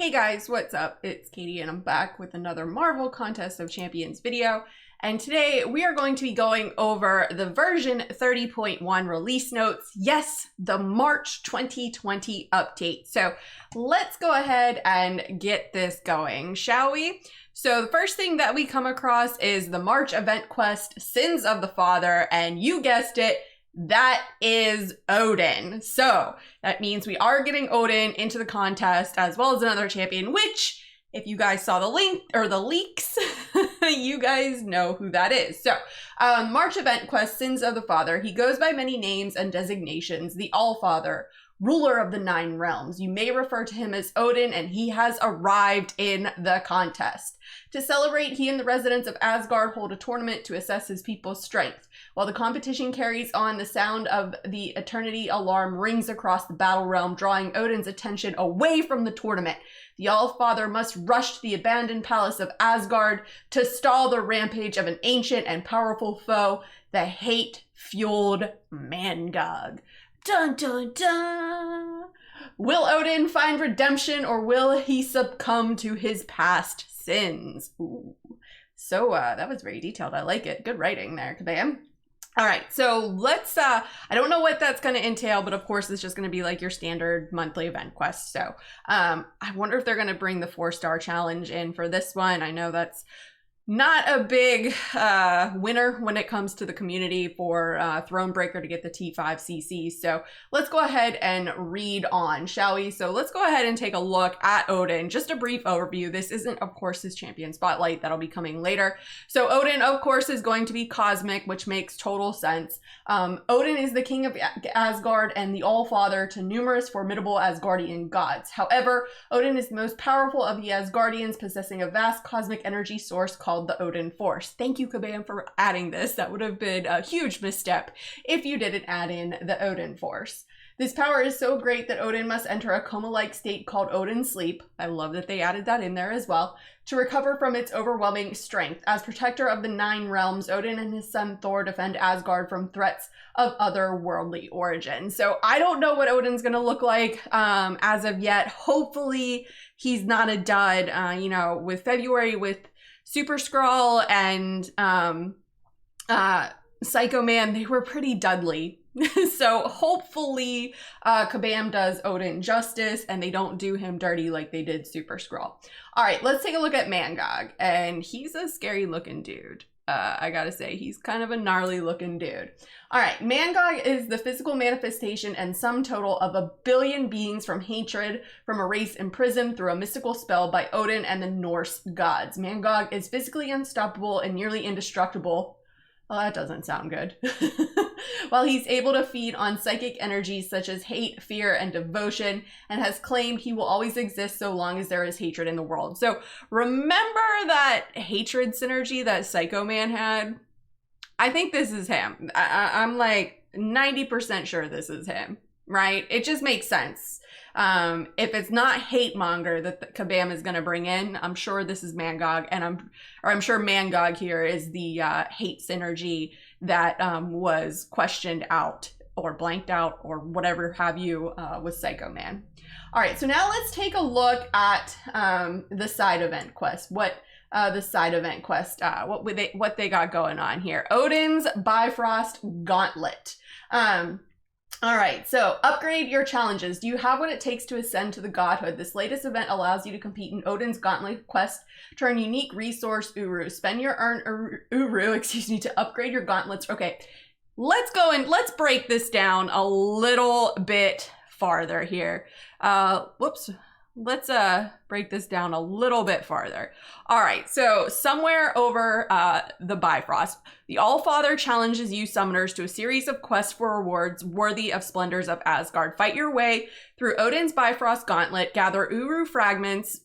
Hey guys, what's up? It's Katie and I'm back with another Marvel Contest of Champions video. And today we are going to be going over the version 30.1 release notes. Yes, the March 2020 update. So let's go ahead and get this going, shall we? So the first thing that we come across is the March event quest, Sins of the Father, and you guessed it, that is Odin. So that means we are getting Odin into the contest as well as another champion, which if you guys saw the link or the leaks, you guys know who that is. So March event quest, Sins of the Father. He goes by many names and designations. The All-Father, ruler of the 9 realms. You may refer to him as Odin, and he has arrived in the contest. To celebrate, he and the residents of Asgard hold a tournament to assess his people's strength. While the competition carries on, the sound of the Eternity alarm rings across the battle realm, drawing Odin's attention away from the tournament. The All-Father must rush to the abandoned palace of Asgard to stall the rampage of an ancient and powerful foe, the hate-fueled Mangog. Dun dun dun! Will Odin find redemption, or will he succumb to his past sins? Ooh. So that was very detailed. I like it. Good writing there, kabam. All right, so let's, I don't know what that's going to entail, but of course it's just going to be like your standard monthly event quest. So I wonder if they're going to bring the 4-star challenge in for this one. I know that's not a big winner when it comes to the community for Thronebreaker to get the T5 CC. So let's go ahead and read on, shall we? So let's go ahead and take a look at Odin. Just a brief overview. This isn't, of course, his champion spotlight. That'll be coming later. So Odin, of course, is going to be cosmic, which makes total sense. Odin is the king of Asgard and the All-Father to numerous formidable Asgardian gods. However, Odin is the most powerful of the Asgardians, possessing a vast cosmic energy source called the Odin Force. Thank you, Kabam, for adding this. That would have been a huge misstep if you didn't add in the Odin Force. This power is so great that Odin must enter a coma-like state called Odin Sleep. I love that they added that in there as well, to recover from its overwhelming strength. As protector of the 9 realms, Odin and his son Thor defend Asgard from threats of otherworldly origin. So I don't know what Odin's gonna look like as of yet. Hopefully he's not a dud. You know, with February, with Super Skrull and Psycho Man, they were pretty dudley. So hopefully Kabam does Odin justice and they don't do him dirty like they did Super Skrull. All right, let's take a look at Mangog, and he's a scary looking dude. I gotta say, he's kind of a gnarly looking dude. All right, Mangog is the physical manifestation and sum total of 1 billion beings from hatred from a race imprisoned through a mystical spell by Odin and the Norse gods. Mangog is physically unstoppable and nearly indestructible. Well, that doesn't sound good. While he's able to feed on psychic energies such as hate, fear, and devotion, and has claimed he will always exist so long as there is hatred in the world. So remember that hatred synergy that Psycho Man had? I think this is him. I'm like 90% sure this is him, right? It just makes sense. If it's not Hate Monger that Kabam is going to bring in, I'm sure this is Mangog, and I'm sure Mangog here is the hate synergy that was questioned out or blanked out or whatever have you with Psycho Man. All right, so now let's take a look at the side event quest. What they got going on here. Odin's Bifrost Gauntlet. All right, so upgrade your challenges. Do you have what it takes to ascend to the godhood? This latest event allows you to compete in Odin's Gauntlet quest to earn unique resource Uru. Spend your Uru, to upgrade your gauntlets. Okay, let's go and let's break this down a little bit farther here. Whoops. Let's break this down a little bit farther. All right, so somewhere over the Bifrost, the All-Father challenges you summoners to a series of quests for rewards worthy of splendors of Asgard. Fight your way through Odin's Bifrost Gauntlet, gather Uru fragments,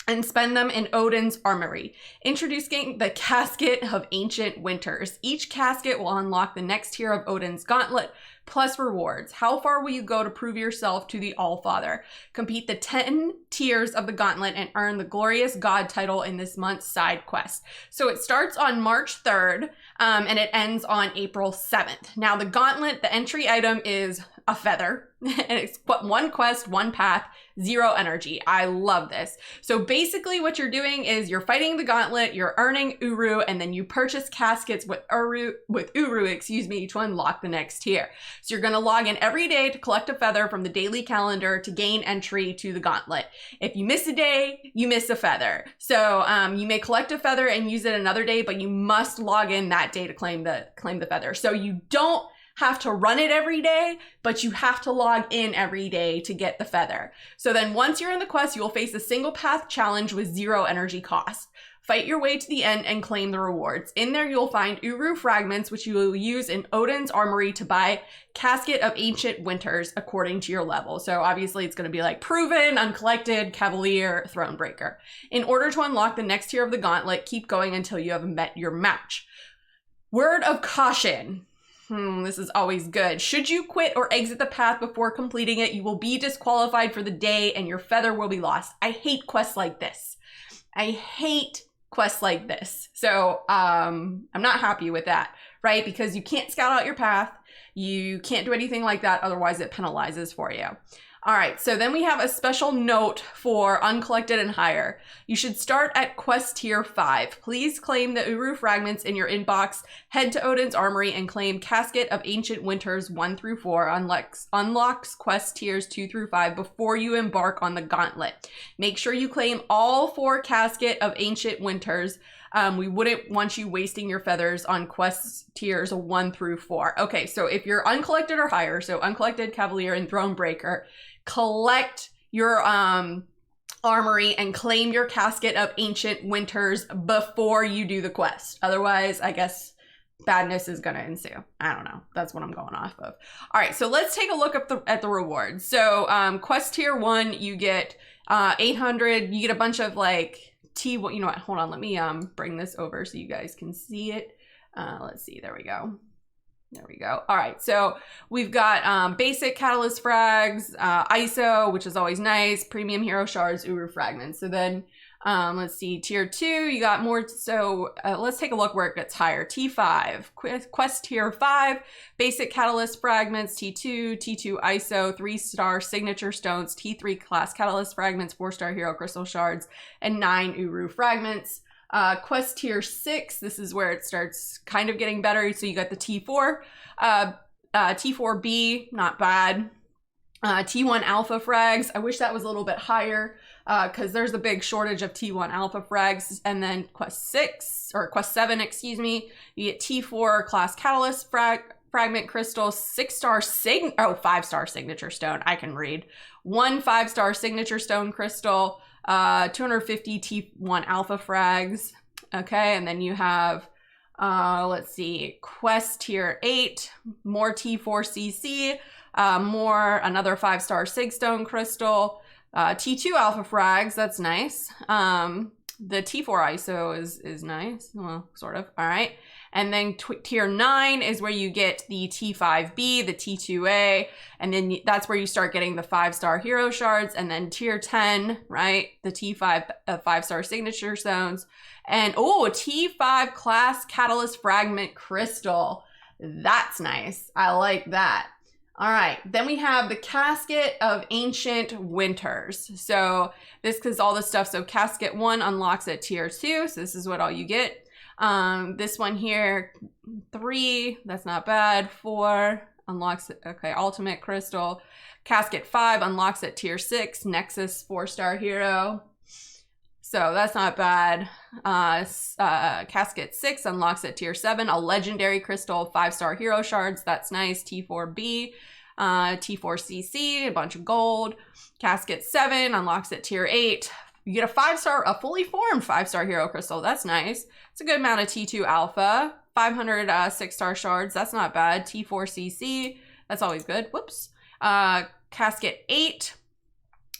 and spend them in Odin's armory. Introducing the Casket of Ancient Winters. Each casket will unlock the next tier of Odin's Gauntlet, plus rewards. How far will you go to prove yourself to the All-Father? Complete the 10 tiers of the Gauntlet and earn the glorious God title in this month's side quest. So it starts on March 3rd and it ends on April 7th. Now the Gauntlet, the entry item is a feather. And it's one quest, one path, 0 energy. I love this. So basically what you're doing is you're fighting the gauntlet, you're earning Uru, and then you purchase caskets with Uru, to unlock the next tier. So you're gonna log in every day to collect a feather from the daily calendar to gain entry to the gauntlet. If you miss a day, you miss a feather. So you may collect a feather and use it another day, but you must log in that day to claim the feather. So you don't have to run it every day, but you have to log in every day to get the feather. So then once you're in the quest, you will face a single path challenge with 0 energy cost. Fight your way to the end and claim the rewards. In there, you'll find Uru fragments, which you will use in Odin's armory to buy Casket of Ancient Winters according to your level. So obviously it's going to be like Proven, Uncollected, Cavalier, Thronebreaker. In order to unlock the next tier of the gauntlet, keep going until you have met your match. Word of caution. This is always good. Should you quit or exit the path before completing it, you will be disqualified for the day and your feather will be lost. I hate quests like this. I hate quests like this. So I'm not happy with that, right? Because you can't scout out your path. You can't do anything like that. Otherwise it penalizes for you. All right, so then we have a special note for uncollected and higher. You should start at quest tier 5. Please claim the Uru fragments in your inbox, head to Odin's armory and claim Casket of Ancient Winters 1 through 4, unlocks quest tiers 2 through 5 before you embark on the gauntlet. Make sure you claim all 4 Casket of Ancient Winters. We wouldn't want you wasting your feathers on quest tiers 1 through 4. Okay, so if you're uncollected or higher, so uncollected, Cavalier, and Thronebreaker, collect your armory and claim your Casket of Ancient Winters before you do the quest. Otherwise, I guess badness is gonna ensue. I don't know. That's what I'm going off of. All right, so let's take a look at the rewards. So quest tier 1, you get 800. You get a bunch of like you know what, hold on, let me bring this over so you guys can see it. Let's see, there we go. There we go. All right, so we've got basic catalyst frags, ISO, which is always nice, premium hero shards, Uru fragments. So then let's see, tier 2, you got more. So let's take a look where it gets higher. T5, quest tier 5, basic catalyst fragments, T2, T2 ISO, 3-star signature stones, T3 class catalyst fragments, 4-star hero crystal shards, and 9 Uru fragments. Quest tier 6, this is where it starts kind of getting better. So you got the T4, T4B, not bad. T1 alpha frags, I wish that was a little bit higher because there's a big shortage of T1 alpha frags. And then quest 7, excuse me, you get T4 class catalyst fragment crystal, 5-star signature stone, I can read. 1 5-star signature stone crystal, 250 T1 alpha frags. Okay, and then you have let's see, quest tier 8, more T4 CC, another 5-star sigstone crystal, T2 alpha frags, that's nice. The T4 ISO is nice, well, sort of. All right, and then tier 9 is where you get the T5B, the T2A, and then that's where you start getting the 5-star hero shards. And then tier 10, right, the T5 5-star signature stones, and oh, a T5 class catalyst fragment crystal. That's nice. I like that. All right, then we have the Casket of Ancient Winters. So this is all the stuff. So Casket 1 unlocks at tier 2. So this is what all you get. This one here, 3, that's not bad. 4 unlocks, okay, Ultimate Crystal. Casket 5 unlocks at tier 6, Nexus 4-star hero. So that's not bad. Casket 6 unlocks at tier 7, a Legendary Crystal, 5-star hero shards. That's nice. T4B, T4CC, a bunch of gold. Casket 7 unlocks at tier 8. You get a fully formed 5-star hero crystal. That's nice. It's a good amount of T2 alpha. 500 6-star shards. That's not bad. T4CC. That's always good. Whoops. Casket 8.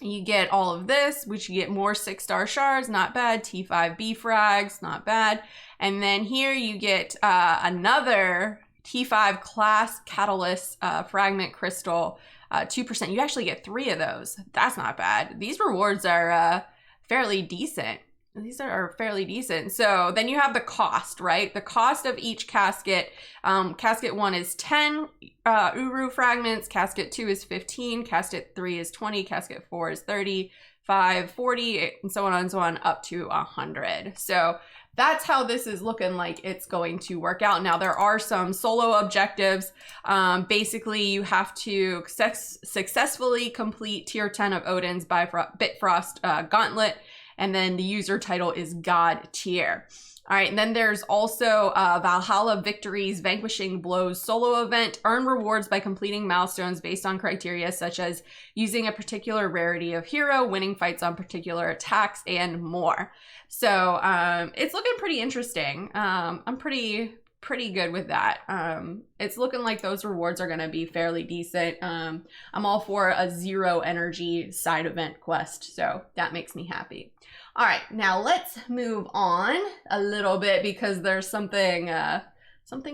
You get all of this, which you get more 6-star shards, not bad. T5B frags, not bad. And then here you get another T5 class catalyst fragment crystal, 2%. You actually get 3 of those. That's not bad. These rewards are fairly decent. these are fairly decent. So then you have the cost, right? The cost of each casket. Casket 1 is 10 Uru fragments. Casket 2 is 15. Casket 3 is 20. Casket 4 is 30. 5, 40, and so on, up to 100. So that's how this is looking like it's going to work out. Now, there are some solo objectives. Basically, you have to successfully complete tier 10 of Odin's Bifrost Gauntlet, and then the user title is God tier. All right, and then there's also Valhalla Victories Vanquishing Blows solo event. Earn rewards by completing milestones based on criteria such as using a particular rarity of hero, winning fights on particular attacks, and more. So it's looking pretty interesting. I'm pretty good with that. It's looking like those rewards are going to be fairly decent. I'm all for a 0 energy side event quest, so that makes me happy. All right, now let's move on a little bit because there's something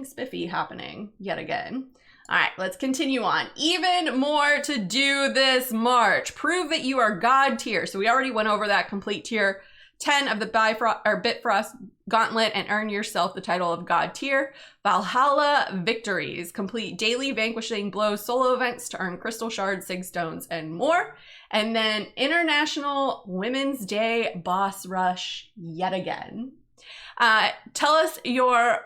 spiffy happening yet again. All right, let's continue on. Even more to do this March. Prove that you are God tier. So we already went over that. Complete tier 10 of the Bifrost Gauntlet and earn yourself the title of God tier. Valhalla Victories. Complete daily Vanquishing Blows solo events to earn crystal shards, sig stones, and more. And then International Women's Day Boss Rush yet again. Test your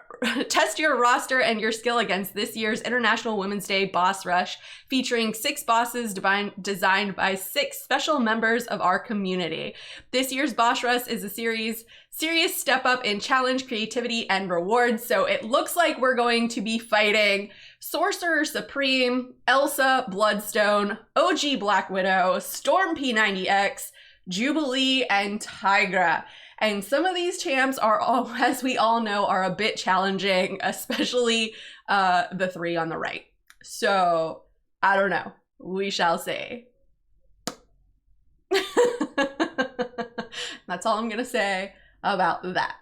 roster and your skill against this year's International Women's Day Boss Rush, featuring 6 bosses designed by 6 special members of our community. This year's Boss Rush is a serious step up in challenge, creativity, and rewards. So it looks like we're going to be fighting Sorcerer Supreme, Elsa Bloodstone, OG Black Widow, Storm P90X, Jubilee, and Tigra. And some of these champs are all, as we all know, are a bit challenging, especially the 3 on the right. So, I don't know. We shall see. That's all I'm gonna say about that.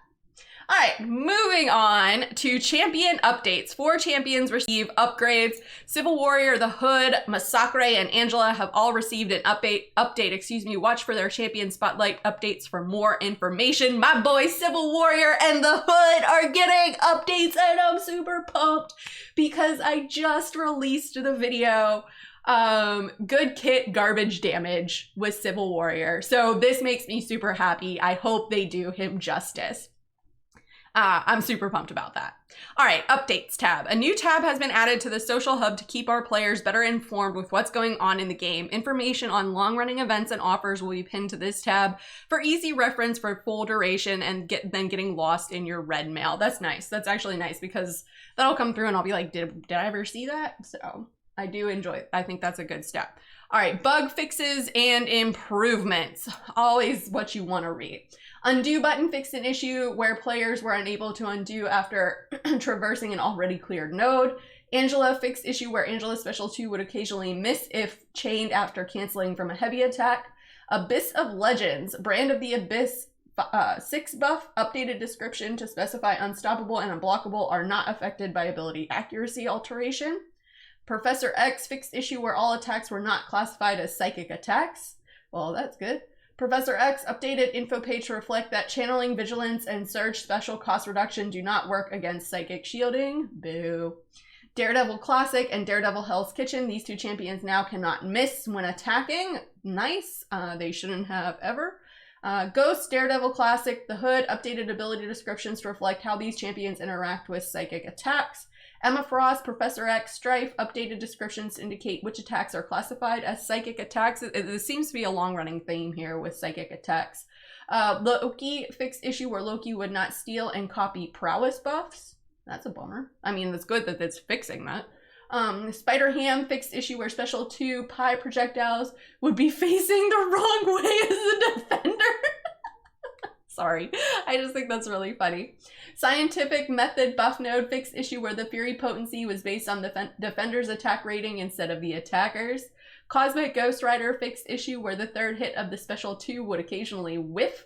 All right, moving on to champion updates. 4 champions receive upgrades. Civil Warrior, the Hood, Masacre, and Angela have all received an update. Watch for their champion spotlight updates for more information. My boy Civil Warrior and the Hood are getting updates, and I'm super pumped because I just released the video good kit garbage damage with Civil Warrior. So this makes me super happy. I hope they do him justice. I'm super pumped about that. All right, updates tab. A new tab has been added to the social hub to keep our players better informed with what's going on in the game. Information on long-running events and offers will be pinned to this tab for easy reference for full duration and then getting lost in your red mail. That's nice. That's actually nice because that'll come through and I'll be like, did I ever see that? So I do enjoy it. I think that's a good step. All right, bug fixes and improvements. Always what you want to read. Undo button fixed an issue where players were unable to undo after traversing an already cleared node. Angela fixed issue where Angela's special 2 would occasionally miss if chained after canceling from a heavy attack. Abyss of Legends, Brand of the Abyss 6 buff, updated description to specify unstoppable and unblockable are not affected by ability accuracy alteration. Professor X fixed issue where all attacks were not classified as psychic attacks. Well, that's good. Professor X updated info page to reflect that channeling, vigilance, and surge special cost reduction do not work against psychic shielding. Boo. Daredevil Classic and Daredevil Hell's Kitchen. These 2 champions now cannot miss when attacking. Nice. They shouldn't have ever. Ghost, Daredevil Classic, the Hood, updated ability descriptions to reflect how these champions interact with psychic attacks. Emma Frost, Professor X, Strife, updated descriptions to indicate which attacks are classified as psychic attacks. It seems to be a long-running theme here with psychic attacks. Loki fixed issue where Loki would not steal and copy prowess buffs. That's a bummer. I mean, it's good that it's fixing that. Spider-Ham fixed issue where special 2 pie projectiles would be facing the wrong way as a defender. Sorry, I just think that's really funny. Scientific Method buff node fixed issue where the Fury potency was based on the defender's attack rating instead of the attacker's. Cosmic Ghost Rider fixed issue where the 3rd hit of the special 2 would occasionally whiff.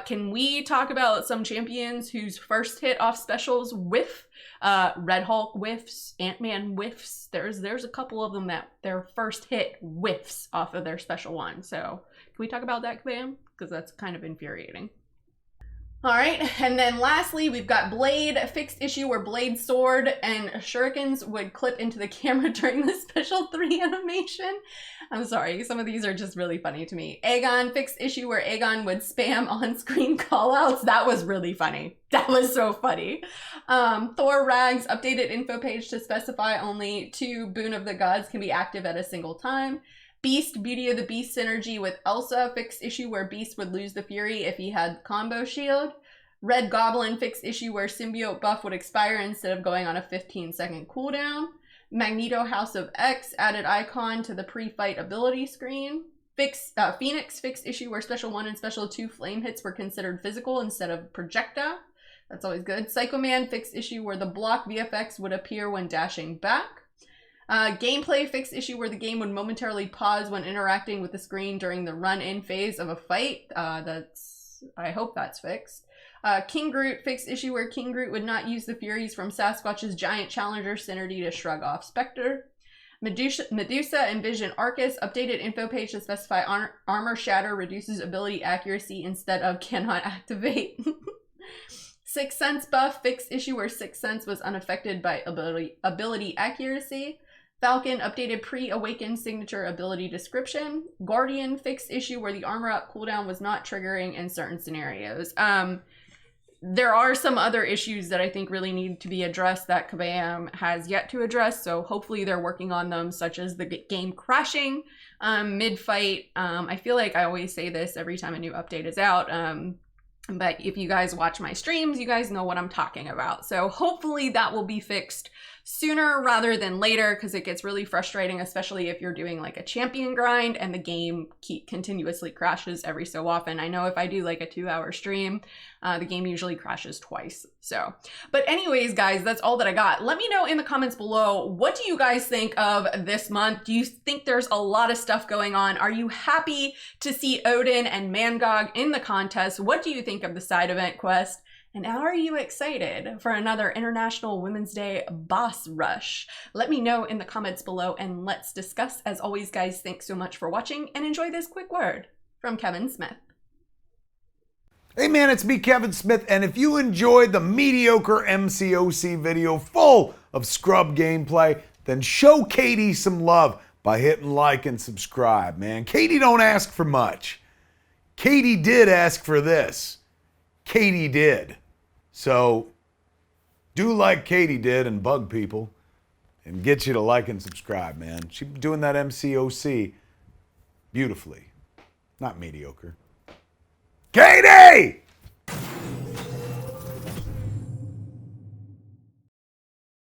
Can we talk about some champions whose first hit off specials whiff? Red Hulk whiffs, Ant-Man whiffs. There's a couple of them that their first hit whiffs off of their special one. So can we talk about that, Kabam? Because that's kind of infuriating. All right, and then lastly, we've got Blade, fixed issue where Blade's sword and shurikens would clip into the camera during the special 3 animation. I'm sorry, some of these are just really funny to me. Aegon, fixed issue where Aegon would spam on-screen callouts. That was really funny. That was so funny. Thor Rags, updated info page to specify only 2 Boon of the Gods can be active at a single time. Beast, Beauty of the Beast synergy with Elsa, fixed issue where Beast would lose the Fury if he had combo shield. Red Goblin, fixed issue where symbiote buff would expire instead of going on a 15-second cooldown. Magneto House of X, added icon to the pre-fight ability screen. Phoenix, fixed issue where Special 1 and Special 2 flame hits were considered physical instead of projectile. That's always good. Psycho Man, fixed issue where the block VFX would appear when dashing back. Gameplay, fixed issue where the game would momentarily pause when interacting with the screen during the run-in phase of a fight. I hope that's fixed. King Groot, fixed issue where King Groot would not use the Furies from Sasquatch's giant challenger synergy to shrug off Spectre. Medusa and Vision Arcus, updated info page to specify armor shatter reduces ability accuracy instead of cannot activate. Sixth Sense buff, fixed issue where Sixth Sense was unaffected by ability accuracy. Falcon, updated pre-awakened signature ability description. Guardian, fixed issue where the armor up cooldown was not triggering in certain scenarios. There are some other issues that I think really need to be addressed that Kabam has yet to address, so hopefully they're working on them, such as the game crashing mid-fight. I feel like I always say this every time a new update is out, but if you guys watch my streams, you guys know what I'm talking about. So hopefully that will be fixed sooner rather than later, because it gets really frustrating, especially if you're doing like a champion grind and the game continuously crashes every so often. I know if I do like a 2-hour stream, the game usually crashes twice. So, but anyways, guys, that's all that I got. Let me know in the comments below, what do you guys think of this month? Do you think there's a lot of stuff going on? Are you happy to see Odin and Mangog in the contest? What do you think of the side event quest? And are you excited for another International Women's Day Boss Rush? Let me know in the comments below and let's discuss. As always, guys, thanks so much for watching and enjoy this quick word from Kevin Smith. Hey man, it's me, Kevin Smith, and if you enjoyed the mediocre Mcoc video full of scrub gameplay, then show Katy some love by hitting like and subscribe, man. Katy don't ask for much. Katy did ask for this. Katy did. So do like Katy did and bug people and get you to like and subscribe, man. She's doing that Mcoc beautifully, not mediocre. Katy!